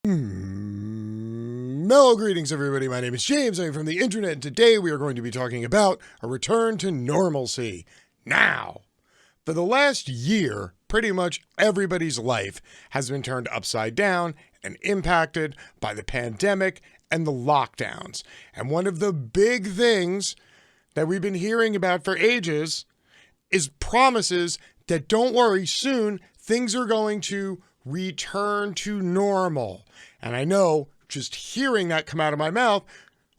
Mellow greetings, everybody. My name is James. I'm from the internet, and today we are going to be talking about a return to normalcy. Now, for the last year, pretty much everybody's life has been turned upside down and impacted by the pandemic and the lockdowns. And one of the big things that we've been hearing about for ages is promises that don't worry, soon things are going to return to normal. And I know just hearing that come out of my mouth,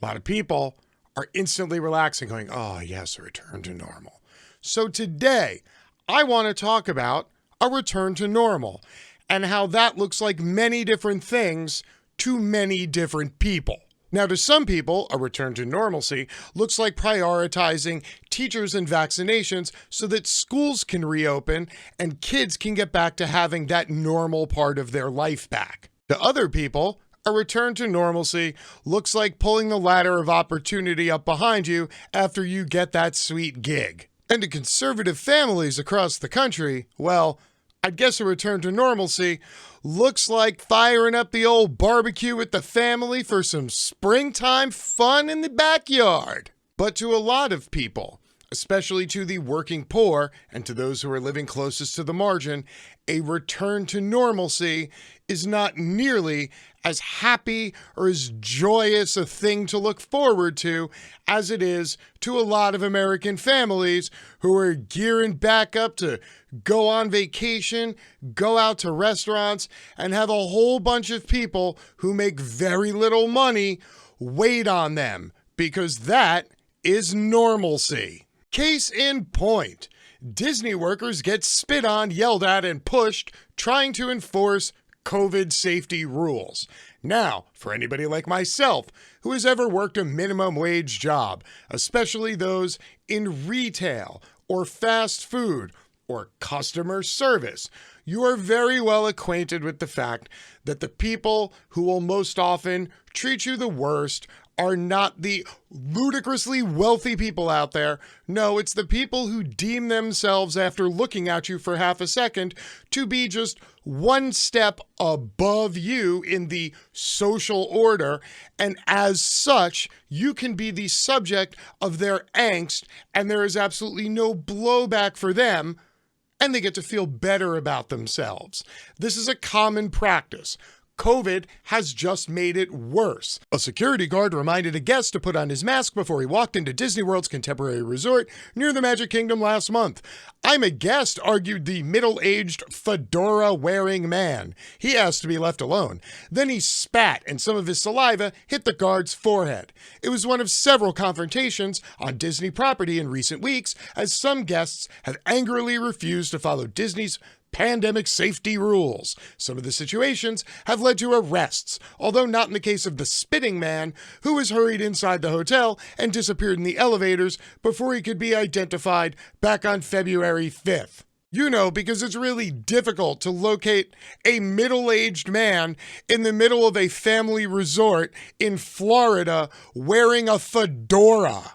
a lot of people are instantly relaxing, going, oh, yes, a return to normal. So today, I want to talk about a return to normal and how that looks like many different things to many different people. Now, to some people, a return to normalcy looks like prioritizing teachers and vaccinations so that schools can reopen and kids can get back to having that normal part of their life back. To other people, a return to normalcy looks like pulling the ladder of opportunity up behind you after you get that sweet gig. And to conservative families across the country, well, I guess a return to normalcy looks like firing up the old barbecue with the family for some springtime fun in the backyard. But to a lot of people, especially to the working poor and to those who are living closest to the margin, a return to normalcy is not nearly as happy or as joyous a thing to look forward to as it is to a lot of American families who are gearing back up to go on vacation, go out to restaurants, and have a whole bunch of people who make very little money wait on them, because that is normalcy. Case in point, Disney workers get spit on, yelled at, and pushed trying to enforce COVID safety rules. Now, for anybody like myself who has ever worked a minimum wage job, especially those in retail or fast food or customer service, you are very well acquainted with the fact that the people who will most often treat you the worst are not the ludicrously wealthy people out there. No, it's the people who deem themselves, after looking at you for half a second, to be just one step above you in the social order, and as such, you can be the subject of their angst, and there is absolutely no blowback for them, and they get to feel better about themselves. This is a common practice. COVID has just made it worse. A security guard reminded a guest to put on his mask before he walked into Disney World's Contemporary Resort near the Magic Kingdom last month. I'm a guest, argued the middle-aged fedora-wearing man. He asked to be left alone. Then he spat, and some of his saliva hit the guard's forehead. It was one of several confrontations on Disney property in recent weeks, as some guests have angrily refused to follow Disney's pandemic safety rules. Some of the situations have led to arrests, although not in the case of the spitting man, who was hurried inside the hotel and disappeared in the elevators before he could be identified back on February 5th. You know, because it's really difficult to locate a middle-aged man in the middle of a family resort in Florida wearing a fedora.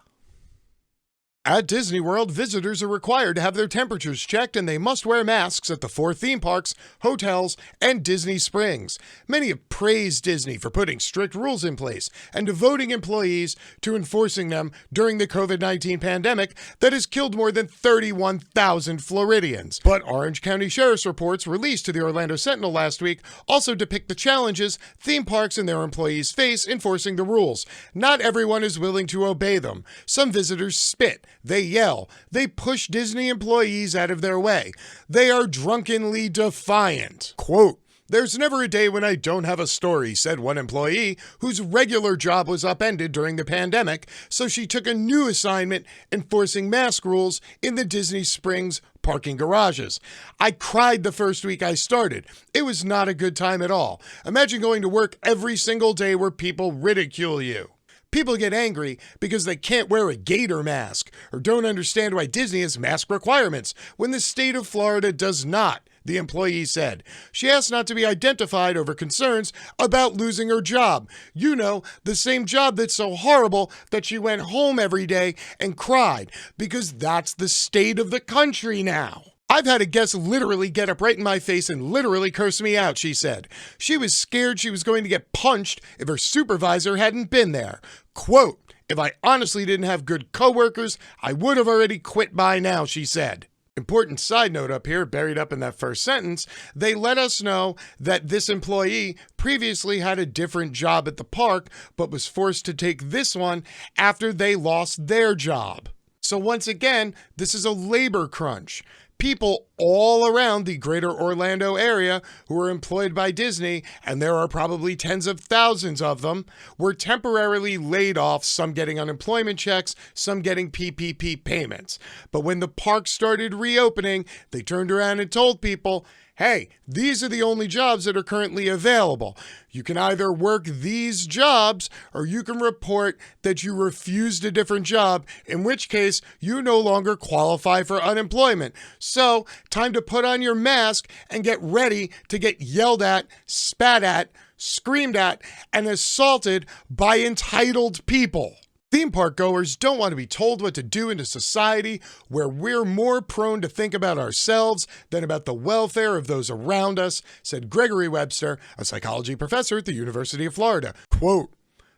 At Disney World, visitors are required to have their temperatures checked, and they must wear masks at the 4 theme parks, hotels, and Disney Springs. Many have praised Disney for putting strict rules in place and devoting employees to enforcing them during the COVID-19 pandemic that has killed more than 31,000 Floridians. But Orange County Sheriff's reports released to the Orlando Sentinel last week also depict the challenges theme parks and their employees face enforcing the rules. Not everyone is willing to obey them. Some visitors spit. They yell. They push Disney employees out of their way. They are drunkenly defiant. Quote, "There's never a day when I don't have a story," said one employee whose regular job was upended during the pandemic, so she took a new assignment enforcing mask rules in the Disney Springs parking garages. "I cried the first week I started. It was not a good time at all. Imagine going to work every single day where people ridicule you." People get angry because they can't wear a gator mask or don't understand why Disney has mask requirements when the state of Florida does not, the employee said. She asked not to be identified over concerns about losing her job. You know, the same job that's so horrible that she went home every day and cried, because that's the state of the country now. I've had a guest literally get up right in my face and literally curse me out, she said. She was scared she was going to get punched if her supervisor hadn't been there. Quote, "If I honestly didn't have good coworkers, I would have already quit by now," she said. Important side note up here, buried up in that first sentence, they let us know that this employee previously had a different job at the park, but was forced to take this one after they lost their job. So once again, this is a labor crunch. People all around the greater Orlando area who are employed by Disney, and there are probably tens of thousands of them, were temporarily laid off, some getting unemployment checks, some getting PPP payments. But when the park started reopening, they turned around and told people, hey, these are the only jobs that are currently available. You can either work these jobs or you can report that you refused a different job, in which case you no longer qualify for unemployment. So, time to put on your mask and get ready to get yelled at, spat at, screamed at, and assaulted by entitled people. Theme park goers don't want to be told what to do in a society where we're more prone to think about ourselves than about the welfare of those around us, said Gregory Webster, a psychology professor at the University of Florida. Quote,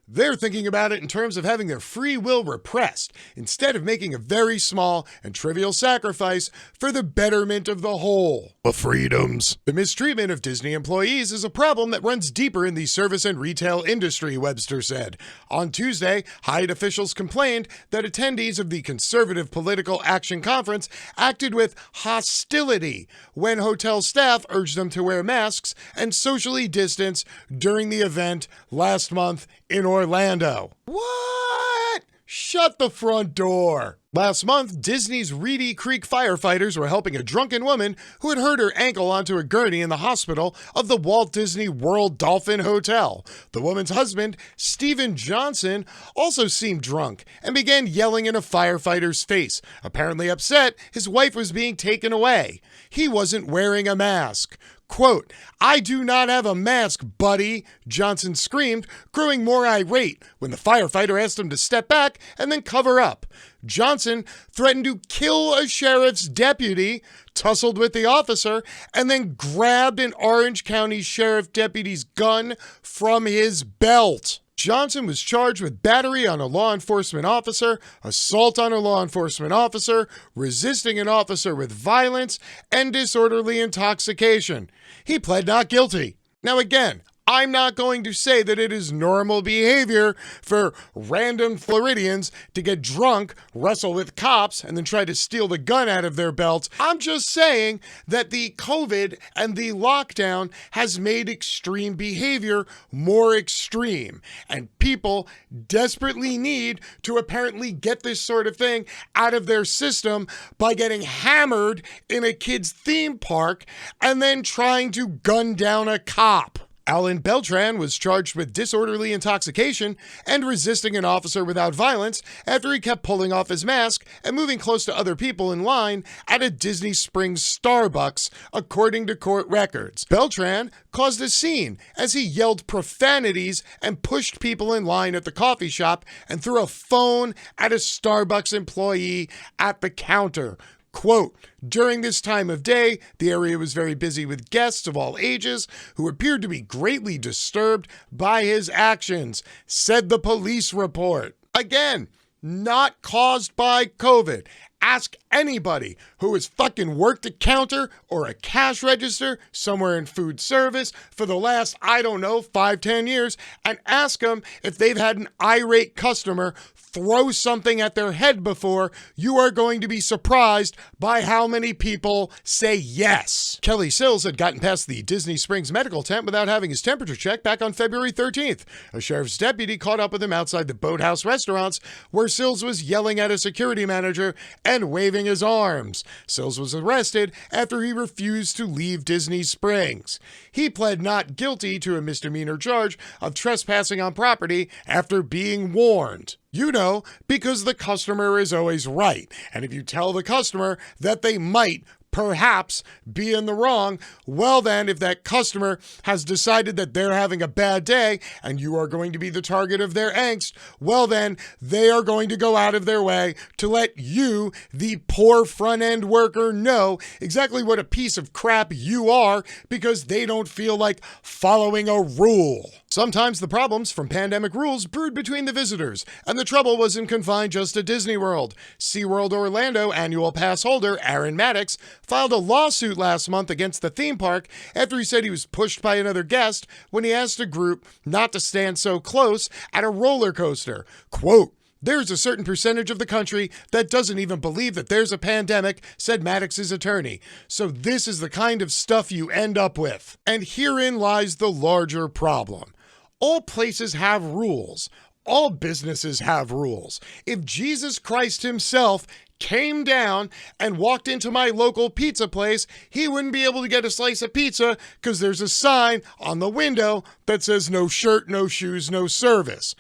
"They're thinking about it in terms of having their free will repressed, instead of making a very small and trivial sacrifice for the betterment of the whole. The freedoms." The mistreatment of Disney employees is a problem that runs deeper in the service and retail industry, Webster said. On Tuesday, Hyatt officials complained that attendees of the Conservative Political Action Conference acted with hostility when hotel staff urged them to wear masks and socially distance during the event last month in Orlando. What? Shut the front door. Last month, Disney's Reedy Creek firefighters were helping a drunken woman who had hurt her ankle onto a gurney in the hospital of the Walt Disney World Dolphin Hotel. The woman's husband, Stephen Johnson, also seemed drunk and began yelling in a firefighter's face, apparently upset his wife was being taken away. He wasn't wearing a mask. Quote, "I do not have a mask, buddy," Johnson screamed, growing more irate when the firefighter asked him to step back and then cover up. Johnson threatened to kill a sheriff's deputy, tussled with the officer, and then grabbed an Orange County sheriff deputy's gun from his belt. Johnson was charged with battery on a law enforcement officer, assault on a law enforcement officer, resisting an officer with violence, and disorderly intoxication. He pled not guilty. Now again, I'm not going to say that it is normal behavior for random Floridians to get drunk, wrestle with cops, and then try to steal the gun out of their belts. I'm just saying that the COVID and the lockdown has made extreme behavior more extreme, and people desperately need to apparently get this sort of thing out of their system by getting hammered in a kid's theme park and then trying to gun down a cop. Alan Beltran was charged with disorderly intoxication and resisting an officer without violence after he kept pulling off his mask and moving close to other people in line at a Disney Springs Starbucks, according to court records. Beltran caused a scene as he yelled profanities and pushed people in line at the coffee shop and threw a phone at a Starbucks employee at the counter. Quote, "During this time of day, the area was very busy with guests of all ages who appeared to be greatly disturbed by his actions," said the police report. Again, not caused by COVID. Ask anybody who has fucking worked a counter or a cash register somewhere in food service for the last, 5-10 years, and ask them if they've had an irate customer throw something at their head before. You are going to be surprised by how many people say yes. Kelly Sills had gotten past the Disney Springs medical tent without having his temperature checked back on February 13th. A sheriff's deputy caught up with him outside the Boathouse restaurants where Sills was yelling at a security manager and waving his arms. Sills was arrested after he refused to leave Disney Springs. He pled not guilty to a misdemeanor charge of trespassing on property after being warned. You know, because the customer is always right. And if you tell the customer that they might perhaps be in the wrong. Well then, if that customer has decided that they're having a bad day and you are going to be the target of their angst, well then, they are going to go out of their way to let you, the poor front-end worker, know exactly what a piece of crap you are because they don't feel like following a rule. Sometimes the problems from pandemic rules brewed between the visitors, and the trouble wasn't confined just to Disney World. SeaWorld Orlando annual pass holder Aaron Maddox filed a lawsuit last month against the theme park after he said he was pushed by another guest when he asked a group not to stand so close at a roller coaster. Quote, "There's a certain percentage of the country that doesn't even believe that there's a pandemic," said Maddox's attorney. So this is the kind of stuff you end up with. And herein lies the larger problem. All places have rules. All businesses have rules. If Jesus Christ himself came down and walked into my local pizza place, he wouldn't be able to get a slice of pizza because there's a sign on the window that says no shirt, no shoes, no service.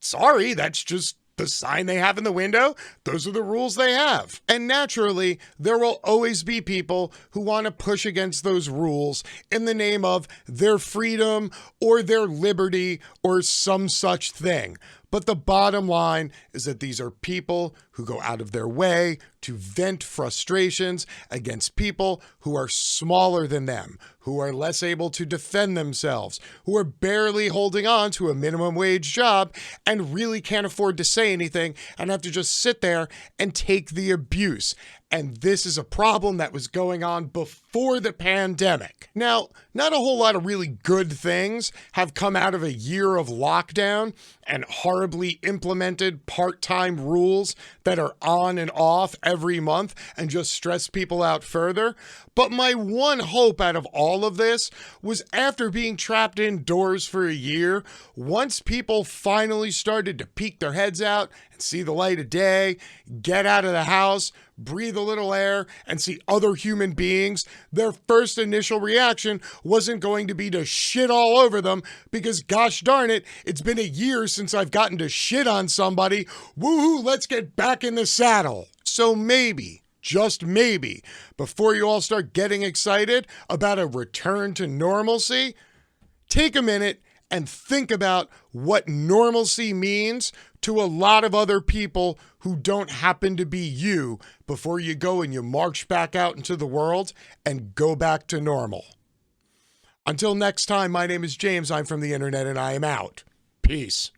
Sorry, that's just the sign they have in the window. Those are the rules they have. And naturally, there will always be people who want to push against those rules in the name of their freedom or their liberty or some such thing. But the bottom line is that these are people who go out of their way to vent frustrations against people who are smaller than them, who are less able to defend themselves, who are barely holding on to a minimum wage job and really can't afford to say anything and have to just sit there and take the abuse. And this is a problem that was going on before the pandemic. Now, not a whole lot of really good things have come out of a year of lockdown and horribly implemented part-time rules that are on and off every month and just stress people out further. But my one hope out of all of this was after being trapped indoors for a year, once people finally started to peek their heads out and see the light of day, get out of the house, breathe a little air, and see other human beings, their first initial reaction wasn't going to be to shit all over them because gosh darn it, it's been a year since I've gotten to shit on somebody. Woohoo, let's get back in the saddle. So maybe, just maybe, before you all start getting excited about a return to normalcy, take a minute and think about what normalcy means to a lot of other people who don't happen to be you before you go and you march back out into the world and go back to normal. Until next time, my name is James. I'm from the internet and I am out. Peace.